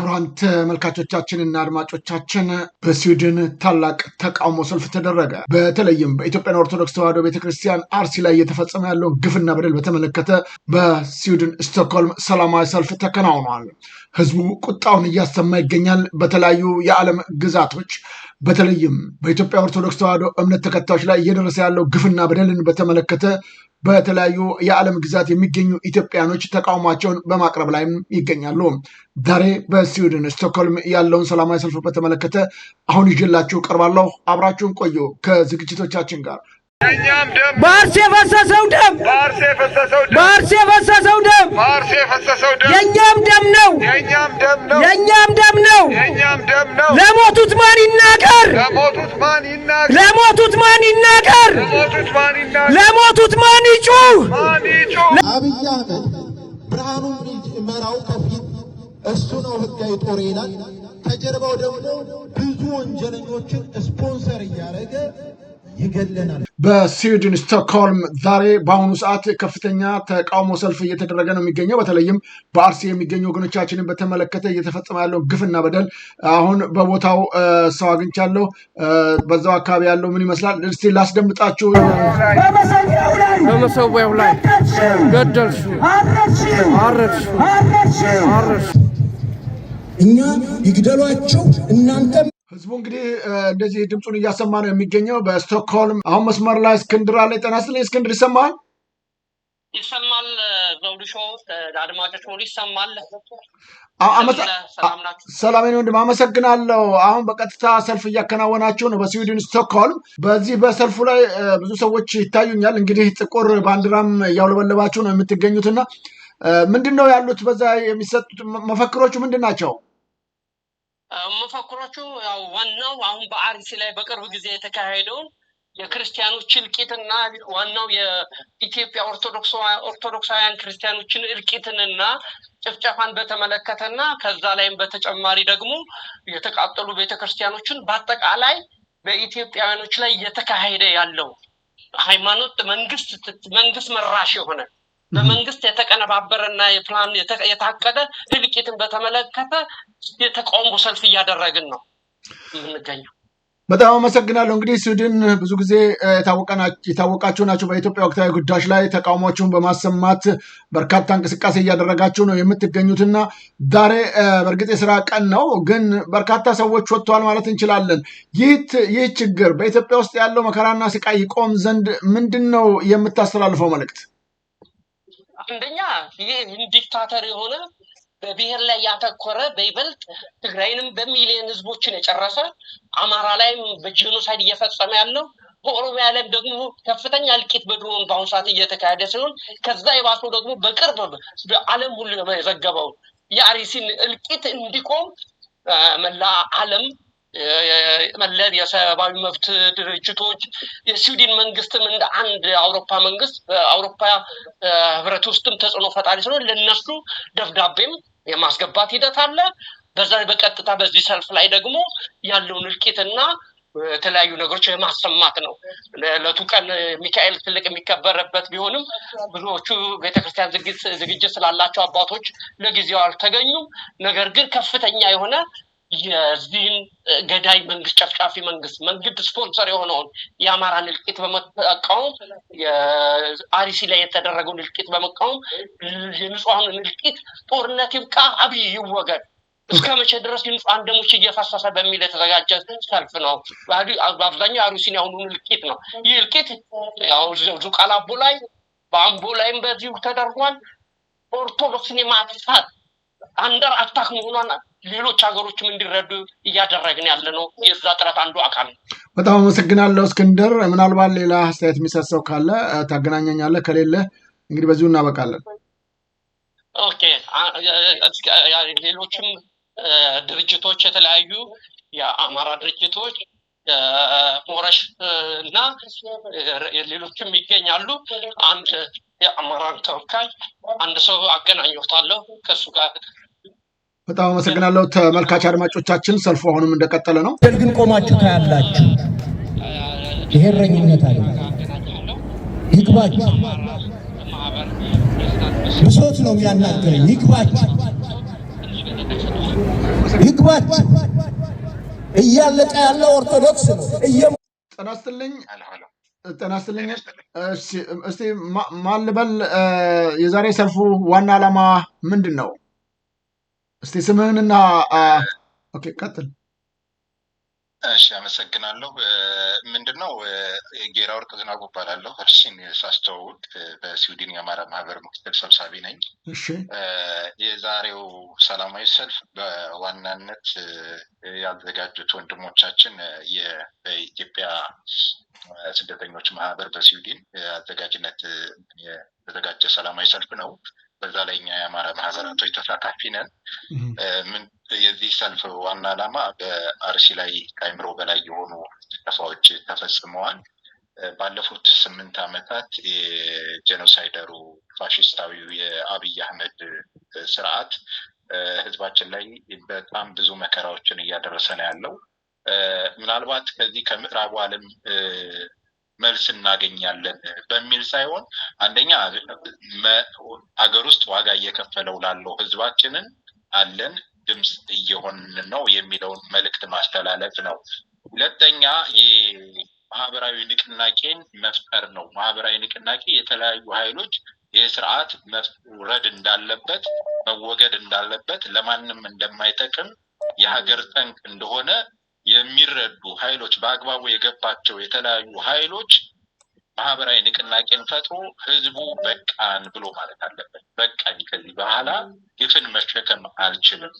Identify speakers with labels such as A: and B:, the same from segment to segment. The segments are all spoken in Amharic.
A: ክቡራን ተመልካቾቻችንና አድማጮቻችን በስዊድን ታላቅ ተቃውሞ ሰልፍ ተደረገ። በተለይም በኢትዮጵያ ኦርቶዶክስ ተዋሕዶ ቤተክርስቲያን አርሲ ላይ እየተፈጸመ ያለው ግፍና በደል በተመለከተ በስዊድን ስቶክሆልም ሰላማዊ ሰልፍ ተከናውኗል። ህዝቡ ቁጣውን እያሰማ ይገኛል። በተለያዩ የዓለም ግዛቶች በተለይም በኢትዮጵያ ኦርቶዶክስ ተዋሕዶ እምነት ተከታዮች ላይ እየደረሰ ያለው ግፍና በደልን በተመለከተ በተለያዩ የዓለም ግዛት የሚገኙ ኢትዮጵያኖች ተቃውሟቸውን በማቅረብ ላይ ይገኛሉ። ዛሬ በስዊድን ስቶክሆልም ያለውን ሰላማዊ ሰልፍ በተመለከተ አሁን ይዤላችሁ ቀርባለሁ። አብራችሁን ቆዩ ከዝግጅቶቻችን ጋር።
B: በአርሲ የፈሰሰው ደም በአርሲ የፈሰሰው ደም የኛም ደም ነው የኛም ደም ነው። ለሞቱት ማን ይናገር? ለሞቱት ማን ይናገር? ለሞቱት ማን ይጩህ?
C: አብይ አህመድ ብርሃኑ መራው ከፊት እሱ ነው ህጋዊ ጦር ይላል። ከጀርባው ደግሞ ብዙ ወንጀለኞችን ስፖንሰር እያደረገ ይገለናል።
A: በስዊድን ስቶክሆልም ዛሬ በአሁኑ ሰዓት ከፍተኛ ተቃውሞ ሰልፍ እየተደረገ ነው የሚገኘው። በተለይም በአርሲ የሚገኙ ወገኖቻችንን በተመለከተ እየተፈጸመ ያለው ግፍና በደል አሁን በቦታው ሰው አግኝቻለሁ። በዛው አካባቢ ያለው ምን ይመስላል እስቲ ላስደምጣችሁ።
B: በመሰዊያው ላይ ገደልሽ፣ አረድሽ።
C: እኛ ይግደሏቸው እናንተ።
A: ህዝቡ እንግዲህ እንደዚህ ድምፁን እያሰማ ነው የሚገኘው በስቶክሆልም። አሁን መስመር ላይ እስክንድር አለ። ጤና ይስጥልኝ እስክንድር፣ ይሰማል?
D: ይሰማል። ዘውድሾ አድማጮች ሁሉ ይሰማል።
A: ሰላም ነው ወንድም፣ አመሰግናለሁ። አሁን በቀጥታ ሰልፍ እያከናወናችሁ ነው በስዊድን ስቶክሆልም። በዚህ በሰልፉ ላይ ብዙ ሰዎች ይታዩኛል። እንግዲህ ጥቁር ባንዲራም እያውለበለባችሁ ነው የምትገኙትና ምንድን ነው ያሉት በዛ የሚሰጡት መፈክሮቹ ምንድን ናቸው?
D: መፈክሮቹ ያው ዋናው አሁን በአርሲ ላይ በቅርብ ጊዜ የተካሄደውን የክርስቲያኖች እልቂትና ዋናው የኢትዮጵያ ኦርቶዶክሳውያን ክርስቲያኖችን እልቂትንና ጭፍጨፋን በተመለከተና ከዛ ላይም በተጨማሪ ደግሞ የተቃጠሉ ቤተክርስቲያኖችን በአጠቃላይ በኢትዮጵያውያኖች ላይ እየተካሄደ ያለው ሃይማኖት መንግስት መራሽ የሆነ በመንግስት የተቀነባበረና የፕላን የታቀደ እልቂትን በተመለከተ የተቃውሞ ሰልፍ እያደረግን ነው የምንገኘው።
A: በጣም አመሰግናለሁ። እንግዲህ ስዊድን ብዙ ጊዜ የታወቃችሁ ናቸው በኢትዮጵያ ወቅታዊ ጉዳዮች ላይ ተቃውሞችሁን በማሰማት በርካታ እንቅስቃሴ እያደረጋችሁ ነው የምትገኙትና ዛሬ በእርግጥ የስራ ቀን ነው፣ ግን በርካታ ሰዎች ወጥተዋል ማለት እንችላለን። ይህ ችግር በኢትዮጵያ ውስጥ ያለው መከራና ስቃይ ይቆም ዘንድ ምንድን ነው የምታስተላልፈው መልእክት?
D: አንደኛ ይህ ዲክታተር የሆነ በብሔር ላይ ያተኮረ በይበልጥ ትግራይንም በሚሊዮን ህዝቦችን የጨረሰ አማራ ላይም በጄኖሳይድ እየፈጸመ ያለው በኦሮሚያ ላይም ደግሞ ከፍተኛ እልቂት በድሮን በአሁኑ ሰዓት እየተካሄደ ሲሆን ከዛ የባሰው ደግሞ በቅርብ በዓለም ሁሉ የዘገበው የአርሲን እልቂት እንዲቆም መላ ዓለም መለል የሰብአዊ መብት ድርጅቶች የስዊድን መንግስትም እንደ አንድ አውሮፓ መንግስት በአውሮፓ ህብረት ውስጥም ተጽዕኖ ፈጣሪ ስለሆነ ለነሱ ደብዳቤም የማስገባት ሂደት አለ። በዛ በቀጥታ በዚህ ሰልፍ ላይ ደግሞ ያለውን እልቂትና የተለያዩ ነገሮች የማሰማት ነው። ለቱ ቀን ሚካኤል ትልቅ የሚከበረበት ቢሆንም ብዙዎቹ ቤተክርስቲያን ዝግጅት ስላላቸው አባቶች ለጊዜው አልተገኙም። ነገር ግን ከፍተኛ የሆነ የዚህን ገዳይ መንግስት ጨፍጫፊ መንግስት ስፖንሰር የሆነውን የአማራን እልቂት በመቃወም የአርሲ ላይ የተደረገውን እልቂት በመቃወም የንጹሃንን እልቂት ጦርነት ይብቃ፣ አብይ ይወገድ፣ እስከ መቼ ድረስ የንጹሃን ደሞች እየፈሰሰ በሚል የተዘጋጀ ሰልፍ ነው። በአብዛኛው አርሲን ያሁኑን እልቂት ነው። ይህ እልቂት ያው ዙቃላቦ ላይ በአምቦ ላይም በዚሁ ተደርጓል። ኦርቶዶክስን የማጥፋት አንደር አታክ መሆኗን ሌሎች ሀገሮችም እንዲረዱ እያደረግን ያለ ነው። የዛ ጥረት አንዱ አካል ነው።
A: በጣም አመሰግናለሁ እስክንድር። ምናልባት ሌላ አስተያየት የሚሰሰው ካለ ታገናኘኛለህ፣ ከሌለ እንግዲህ በዚሁ እናበቃለን።
D: ኦኬ። ሌሎችም ድርጅቶች የተለያዩ የአማራ ድርጅቶች ሞረሽ እና ሌሎችም ይገኛሉ። አንድ የአማራን ተወካይ አንድ ሰው አገናኘሁታለሁ ከሱ ጋር።
A: በጣም አመሰግናለሁ። ተመልካች አድማጮቻችን ሰልፉ አሁንም እንደቀጠለ ነው።
C: ግን ቆማችሁ ታያላችሁ። ይሄ እረኝነት አይደለም። ይግባችሁ። ብሶት ነው የሚያናገረኝ። ይግባችሁ። ይግባችሁ። እያለቀ ያለው ኦርቶዶክስ ነው።
A: ጤና ይስጥልኝ። እስቲ ማን ልበል? የዛሬ ሰልፉ ዋና ዓላማ ምንድን ነው? እስቲ ስምህንና ኦኬ ቀጥል።
E: እሺ አመሰግናለሁ። ምንድነው ጌራ ወርቅ ዝናቡ እባላለሁ። እርሲን ሳስተዋውቅ በስዊድን የአማራ ማህበር ምክትል ሰብሳቢ ነኝ።
A: እሺ
E: የዛሬው ሰላማዊ ሰልፍ በዋናነት ያዘጋጁት ወንድሞቻችን በኢትዮጵያ ስደተኞች ማህበር በስዊድን አዘጋጅነት የተዘጋጀ ሰላማዊ ሰልፍ ነው። በዛ ላይ እኛ የአማራ ማህበራቶች ተሳታፊ ነን። የዚህ ሰልፍ ዋና ዓላማ በአርሲ ላይ ከአይምሮ በላይ የሆኑ ጭፍጨፋዎች ተፈጽመዋል። ባለፉት 8 ዓመታት የጄኖሳይደሩ ፋሽስታዊው የአብይ አህመድ ስርዓት ህዝባችን ላይ በጣም ብዙ መከራዎችን እያደረሰ ነው ያለው። ምናልባት ከዚህ ከምዕራቡ ዓለም መልስ እናገኛለን በሚል ሳይሆን አንደኛ አገር ውስጥ ዋጋ እየከፈለው ላለው ህዝባችንን አለን ድምጽ እየሆንን ነው የሚለውን መልእክት ማስተላለፍ ነው። ሁለተኛ የማህበራዊ ንቅናቄን መፍጠር ነው። ማህበራዊ ንቅናቄ የተለያዩ ኃይሎች የስርዓት መውረድ እንዳለበት መወገድ እንዳለበት ለማንም እንደማይጠቅም የሀገር ጠንቅ እንደሆነ የሚረዱ ኃይሎች በአግባቡ የገባቸው የተለያዩ ኃይሎች ማህበራዊ ንቅናቄን ፈጥሮ ህዝቡ በቃን ብሎ ማለት አለበት። በቃኝ ከዚህ በኋላ ግፍን መሸከም አልችልም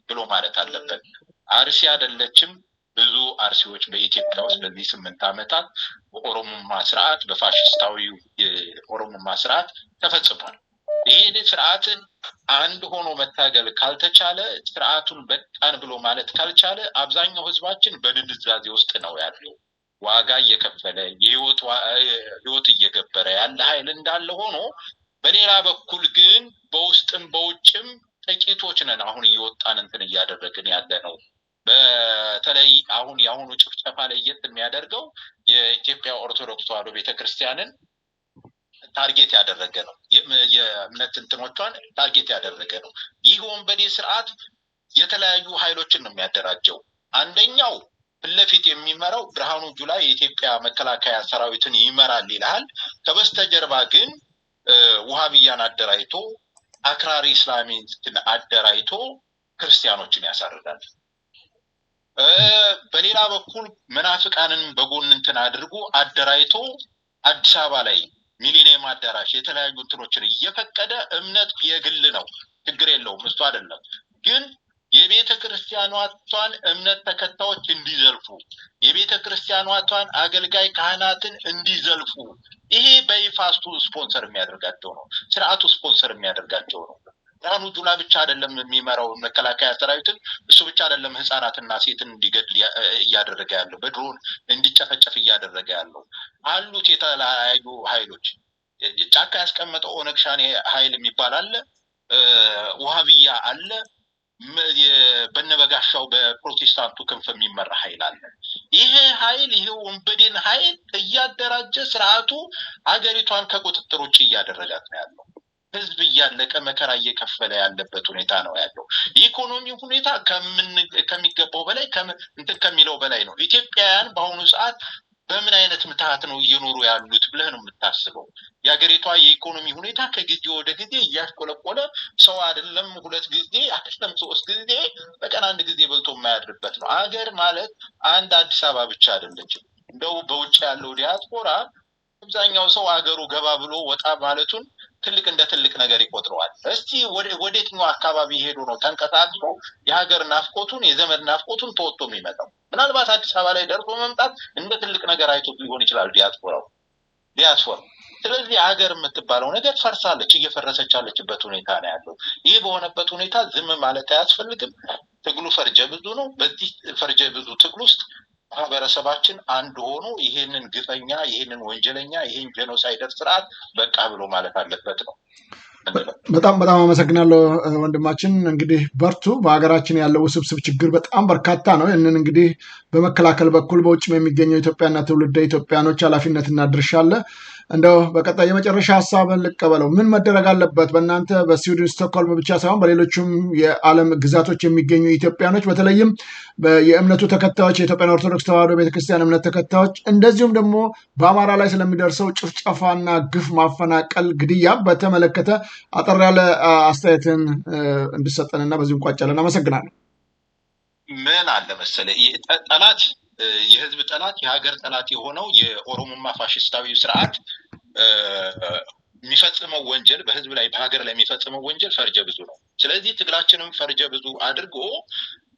E: ብሎ ማለት አለበት። አርሲ አይደለችም ብዙ አርሲዎች በኢትዮጵያ ውስጥ በዚህ 8 ዓመታት በኦሮሞማ ስርዓት በፋሽስታዊው የኦሮሞማ ስርዓት ተፈጽሟል። ይሄን ስርዓትን አንድ ሆኖ መታገል ካልተቻለ ስርዓቱን በቃን ብሎ ማለት ካልቻለ አብዛኛው ህዝባችን በድንዛዜ ውስጥ ነው ያለው። ዋጋ እየከፈለ ህይወት እየገበረ ያለ ኃይል እንዳለ ሆኖ በሌላ በኩል ግን በውስጥም በውጭም ጥቂቶች ነን አሁን እየወጣን እንትን እያደረግን ያለ ነው። በተለይ አሁን የአሁኑ ጭፍጨፋ ላይ የሚያደርገው የኢትዮጵያ ኦርቶዶክስ ተዋሕዶ ቤተክርስቲያንን ታርጌት ያደረገ ነው። የእምነት እንትኖቿን ታርጌት ያደረገ ነው። ይህ ወንበዴ ስርዓት የተለያዩ ኃይሎችን ነው የሚያደራጀው። አንደኛው ፍለፊት የሚመራው ብርሃኑ ጁላ የኢትዮጵያ መከላከያ ሰራዊትን ይመራል ይላል። ከበስተጀርባ ግን ውሃብያን አደራጅቶ አክራሪ እስላሚስትን አደራጅቶ ክርስቲያኖችን ያሳርዳል። በሌላ በኩል መናፍቃንን በጎን እንትን አድርጎ አደራጅቶ አዲስ አበባ ላይ ሚሊኒየም አዳራሽ የተለያዩ እንትኖችን እየፈቀደ እምነት የግል ነው ችግር የለውም እሱ አይደለም፣ ግን የቤተ ክርስቲያኗን እምነት ተከታዮች እንዲዘልፉ የቤተ ክርስቲያኗን አገልጋይ ካህናትን እንዲዘልፉ ይሄ በይፋስቱ ስፖንሰር የሚያደርጋቸው ነው። ስርዓቱ ስፖንሰር የሚያደርጋቸው ነው። ብርሃኑ ጁላ ብቻ አይደለም የሚመራው መከላከያ ሰራዊትን፣ እሱ ብቻ አይደለም ህፃናትና ሴትን እንዲገድል እያደረገ ያለው በድሮን እንዲጨፈጨፍ እያደረገ ያለው። አሉት የተለያዩ ኃይሎች። ጫካ ያስቀመጠው ኦነግ ሸኔ ኃይል የሚባል አለ፣ ውሃብያ አለ፣ በነበጋሻው በፕሮቴስታንቱ ክንፍ የሚመራ ኃይል አለ። ይሄ ኃይል ይሄ ወንበዴን ኃይል እያደራጀ ስርዓቱ አገሪቷን ከቁጥጥር ውጭ እያደረጋት ነው ያለው። ህዝብ እያለቀ መከራ እየከፈለ ያለበት ሁኔታ ነው ያለው። የኢኮኖሚ ሁኔታ ከሚገባው በላይ እንትን ከሚለው በላይ ነው። ኢትዮጵያውያን በአሁኑ ሰዓት በምን አይነት ምትሃት ነው እየኖሩ ያሉት ብለህ ነው የምታስበው? የሀገሪቷ የኢኮኖሚ ሁኔታ ከጊዜ ወደ ጊዜ እያሽቆለቆለ ሰው አይደለም 2 ጊዜ አይደለም 3 ጊዜ በቀን 1 ጊዜ በልቶ የማያድርበት ነው። አገር ማለት አንድ አዲስ አበባ ብቻ አይደለችም። እንደው በውጭ ያለው ዲያስፖራ አብዛኛው ሰው አገሩ ገባ ብሎ ወጣ ማለቱን እንደ ትልቅ ነገር ይቆጥረዋል። እስቲ ወዴትኛው አካባቢ ሄዶ ነው ተንቀሳቅሶ የሀገር ናፍቆቱን የዘመድ ናፍቆቱን ተወጥቶ የሚመጣው? ምናልባት አዲስ አበባ ላይ ደርሶ መምጣት እንደ ትልቅ ነገር አይቶ ሊሆን ይችላል ዲያስፖራ። ስለዚህ ሀገር የምትባለው ነገር ፈርሳለች፣ እየፈረሰች ያለችበት ሁኔታ ነው ያለው። ይህ በሆነበት ሁኔታ ዝም ማለት አያስፈልግም። ትግሉ ፈርጀ ብዙ ነው። በዚህ ፈርጀ ብዙ ትግል ውስጥ ማህበረሰባችን አንድ ሆኖ ይሄንን ግፈኛ ይሄንን ወንጀለኛ ይሄን ጄኖሳይደር ስርዓት በቃ ብሎ ማለት አለበት ነው።
A: በጣም አመሰግናለሁ ወንድማችን። እንግዲህ በርቱ። በሀገራችን ያለው ውስብስብ ችግር በጣም በርካታ ነው። ይህንን እንግዲህ በመከላከል በኩል በውጭም የሚገኘው ኢትዮጵያና ትውልደ ኢትዮጵያኖች ኃላፊነትና ድርሻ አለ። እንደው በቀጣይ የመጨረሻ ሐሳብን ልቀበለው ምን መደረግ አለበት በእናንተ በስዊድን ስቶክሆልም ብቻ ሳይሆን በሌሎችም የዓለም ግዛቶች የሚገኙ ኢትዮጵያኖች በተለይም የእምነቱ ተከታዮች የኢትዮጵያ ኦርቶዶክስ ተዋሕዶ ቤተክርስቲያን እምነት ተከታዮች እንደዚሁም ደግሞ በአማራ ላይ ስለሚደርሰው ጭፍጨፋና ግፍ ማፈናቀል ግድያ በተመለከተ አጠር ያለ አስተያየትን እንድሰጠንና በዚሁ እንቋጫለን አመሰግናለሁ
E: ምን አለ መሰለህ ጠላት የህዝብ ጠላት የሀገር ጠላት የሆነው የኦሮሞማ ፋሽስታዊ ስርዓት የሚፈጽመው ወንጀል በህዝብ ላይ በሀገር ላይ የሚፈጽመው ወንጀል ፈርጀ ብዙ ነው ስለዚህ ትግላችንም ፈርጀ ብዙ አድርጎ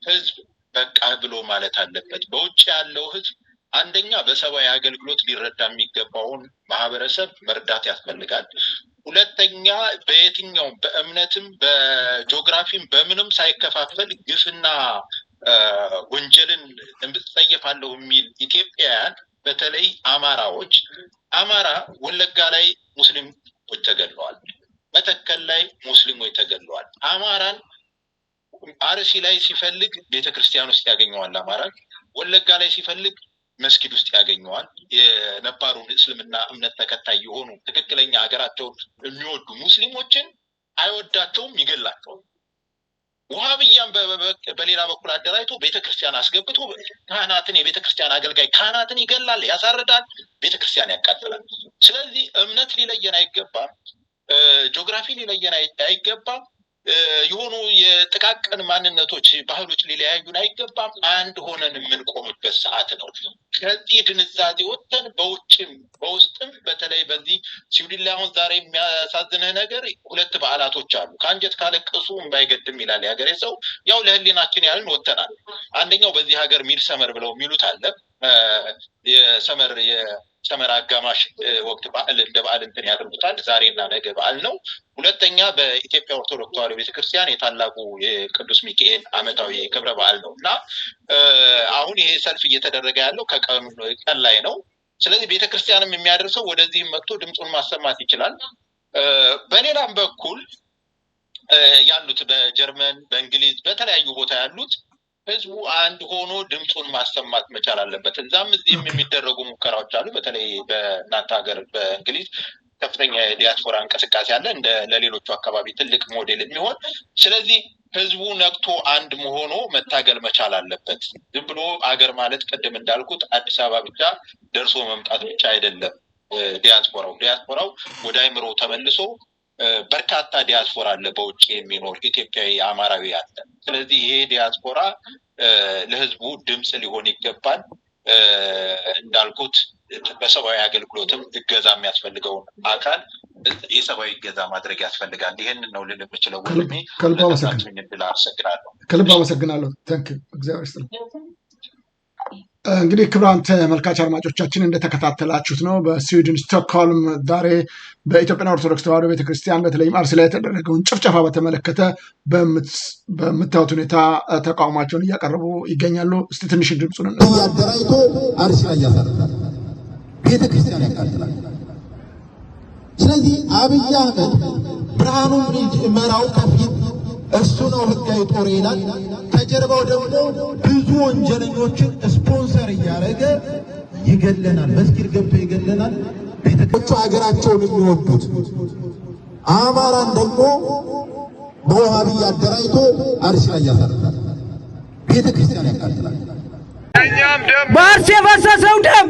E: ህዝብ በቃ ብሎ ማለት አለበት በውጭ ያለው ህዝብ አንደኛ በሰብአዊ አገልግሎት ሊረዳ የሚገባውን ማህበረሰብ መርዳት ያስፈልጋል ሁለተኛ በየትኛው በእምነትም በጂኦግራፊም በምንም ሳይከፋፈል ግፍና ወንጀልን እንጽየፋለሁ የሚል ኢትዮጵያውያን በተለይ አማራዎች አማራ ወለጋ ላይ ሙስሊሞች ተገድለዋል መተከል ላይ ሙስሊሞች ተገድለዋል አማራን አርሲ ላይ ሲፈልግ ቤተክርስቲያን ውስጥ ያገኘዋል አማራን ወለጋ ላይ ሲፈልግ መስጊድ ውስጥ ያገኘዋል የነባሩ እስልምና እምነት ተከታይ የሆኑ ትክክለኛ ሀገራቸውን የሚወዱ ሙስሊሞችን አይወዳቸውም ይገላቸዋል ወሃብያን በሌላ በኩል አደራይቶ ቤተክርስቲያን አስገብቶ ካህናትን የቤተክርስቲያን አገልጋይ ካህናትን ይገላል ያሳርዳል ቤተክርስቲያን ያቃጥላል ስለዚህ እምነት ሊለየን አይገባም ጂኦግራፊ ሊለየን አይገባም የሆኑ የጥቃቅን ማንነቶች ባህሎች ሊለያዩን አይገባም አንድ ሆነን የምንቆምበት ሰዓት ነው ከዚህ ድንዛዜ ወጥተን በውጭም በውስጥም በተለይ በዚህ ስዊድን ላይ አሁን ዛሬ የሚያሳዝንህ ነገር ሁለት በዓላቶች አሉ ከአንጀት ካለቀሱ እንዳይገድም ይላል ያገሬ ሰው ያው ለህሊናችን ያልን ወጥተናል አንደኛው በዚህ ሀገር ሚድ ሰመር ብለው የሚሉት አለ የሰመር አጋማሽ ወቅት በዓል እንደ በዓል እንትን ያደርጉታል ዛሬና ነገ በዓል ነው ሁለተኛ በኢትዮጵያ ኦርቶዶክስ ተዋሕዶ ቤተክርስቲያን የታላቁ የቅዱስ ሚካኤል ዓመታዊ ክብረ በዓል ነውና አሁን ይሄ ሰልፍ እየተደረገ ያለው ቀን ላይ ነው ስለዚህ ቤተክርስቲያንም የሚያደርሰው ወደዚህ መጥቶ ድምጹን ማሰማት ይችላል በሌላም በኩል ያሉት በጀርመን በእንግሊዝ በተለያዩ ቦታ ያሉት ህዝቡ አንድ ሆኖ ድምጹን ማሰማት መቻል አለበት እዛም እዚህም የሚደረጉ ሙከራዎች አሉ በተለይ በእናንተ ሀገር በእንግሊዝ ከፍተኛ ዲያስፖራ እንቅስቃሴ አለ እንደ ለሌሎቹ አካባቢ ትልቅ ሞዴል የሚሆን ስለዚህ ህዝቡ ነቅቶ አንድ መሆኑ መታገል መቻል አለበት ዝም ብሎ አገር ማለት ቀደም እንዳልኩት አዲስ አበባ ብቻ ደርሶ መምጣት ብቻ አይደለም ዲያስፖራው ወደ አይምሮ ተመልሶ በርካታ ዲያስፖራ አለ በውጭ የሚኖር ኢትዮጵያዊ አማራዊ አለ ስለዚህ ይሄ ዲያስፖራ ለህዝቡ ድምጽ ሊሆን ይገባል እንዳልኩት በሰብአዊ አገልግሎትም እገዛ የሚያስፈልገውን አካል የሰብአዊ እገዛ ማድረግ ያስፈልጋል ይሄንን ነው ልል የምችለው ወንድሜ
A: ከልብ አመሰግናለሁ ታንክ ዩ እግዚአብሔር ይስጥልኝ እንግዲህ ክቡራን ተመልካች አድማጮቻችን እንደተከታተላችሁት ነው በስዊድን ስቶክሆልም ዛሬ በኢትዮጵያ ኦርቶዶክስ ተዋሕዶ ቤተክርስቲያን በተለይም አርሲ ላይ የተደረገውን ጭፍጨፋ በተመለከተ በምታዩት ሁኔታ ተቃውሟቸውን እያቀረቡ ይገኛሉ እስቲ ትንሽ ድምጹን
C: ያደራይቶ አርሲ ላይ ያሳርፋል ቤተክርስቲያን ያቃጥላል ስለዚህ አብይ አህመድ ብርሃኑ መራው ከፊት እሱ ነው ህጋዊ ጦር ይላል ከጀርባው ደግሞ ብዙ ወንጀለኞችን ስፖንሰር እያደረገ ይገለናል መስጊድ ገብቶ ይገለናል ቤተክርስቲያኑ ሀገራቸውን የሚወዱት አማራን ደግሞ በወሃቢ አደራይቶ አርሲ ላይ ያሳርፋል ቤተክርስቲያን ያቃጥላል
B: በአርሲ የፈሰሰው ደም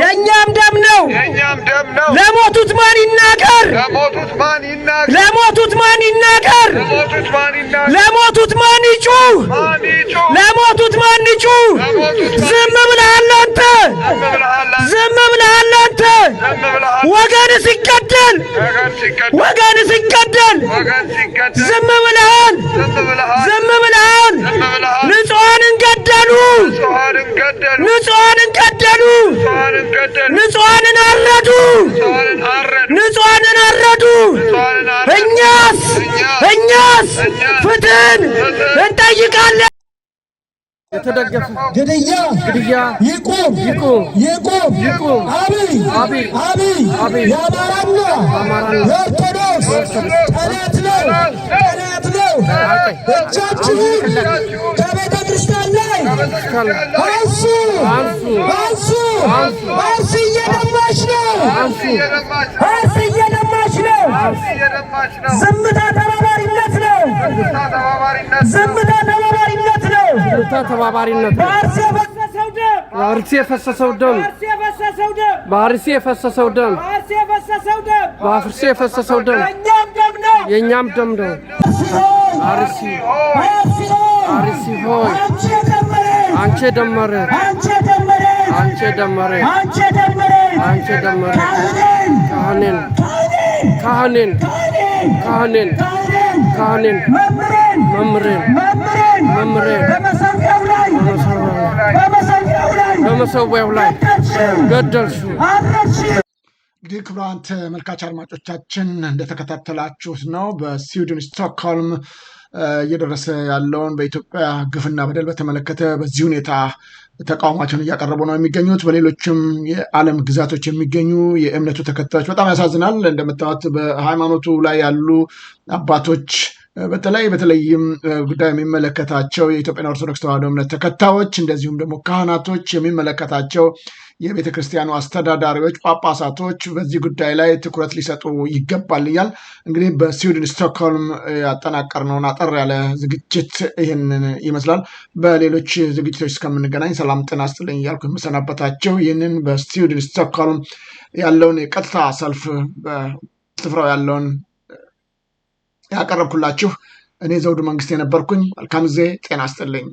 B: የኛም ደም ነው ለሞቱት ማን ይናገር ለሞቱት ማን ይጩህ ለሞቱት ማን ይጩህ ዝም ብለሃል አንተ ወገን ሲገደል ዝም ብለሃል ንጹሃንን ገደሉ ንጹሃንን አረዱ እኛስ ፍትህን እንጠይቃለን
C: የተደገፉ ግድያ ይቁም አብይ የአማራና የኦርቶዶክስ ጠላት ነው እጃችሁን ከቤተ ክርስቲያን ላይ አርሲ እየደማች ነው። ዝምታ ተባባሪነት ነው።
B: በአርሲ የፈሰሰው ደም የእኛም ደም ነው። አርሲ ሆይ አንቺ ደመረ ካህኔን መምሬን በመሰዊያው ላይ ገደልሽ።
A: እንግዲህ ክቡራን ተመልካች አድማጮቻችን እንደተከታተላችሁት ነው በስዊድን ስቶክሆልም እየደረሰ ያለውን በኢትዮጵያ ግፍና በደል በተመለከተ በዚህ ሁኔታ ተቃውሟቸውን እያቀረቡ ነው የሚገኙት። በሌሎችም የዓለም ግዛቶች የሚገኙ የእምነቱ ተከታዮች በጣም ያሳዝናል። እንደምታዩት በሃይማኖቱ ላይ ያሉ አባቶች በተለይም ጉዳይ የሚመለከታቸው የኢትዮጵያ ኦርቶዶክስ ተዋሕዶ እምነት ተከታዮች እንደዚሁም ደግሞ ካህናቶች የሚመለከታቸው የቤተ ክርስቲያኑ አስተዳዳሪዎች፣ ጳጳሳቶች በዚህ ጉዳይ ላይ ትኩረት ሊሰጡ ይገባል እያል እንግዲህ በስዊድን ስቶክሆልም ያጠናቀርነውን አጠር ያለ ዝግጅት ይህንን ይመስላል። በሌሎች ዝግጅቶች እስከምንገናኝ ሰላም ጤና ይስጥልኝ እያልኩ የምሰናበታቸው ይህንን በስዊድን ስቶክሆልም ያለውን የቀጥታ ሰልፍ በስፍራው ያለውን ያቀረብኩላችሁ እኔ ዘውዱ መንግስት የነበርኩኝ። መልካም ጊዜ፣ ጤና ይስጥልኝ።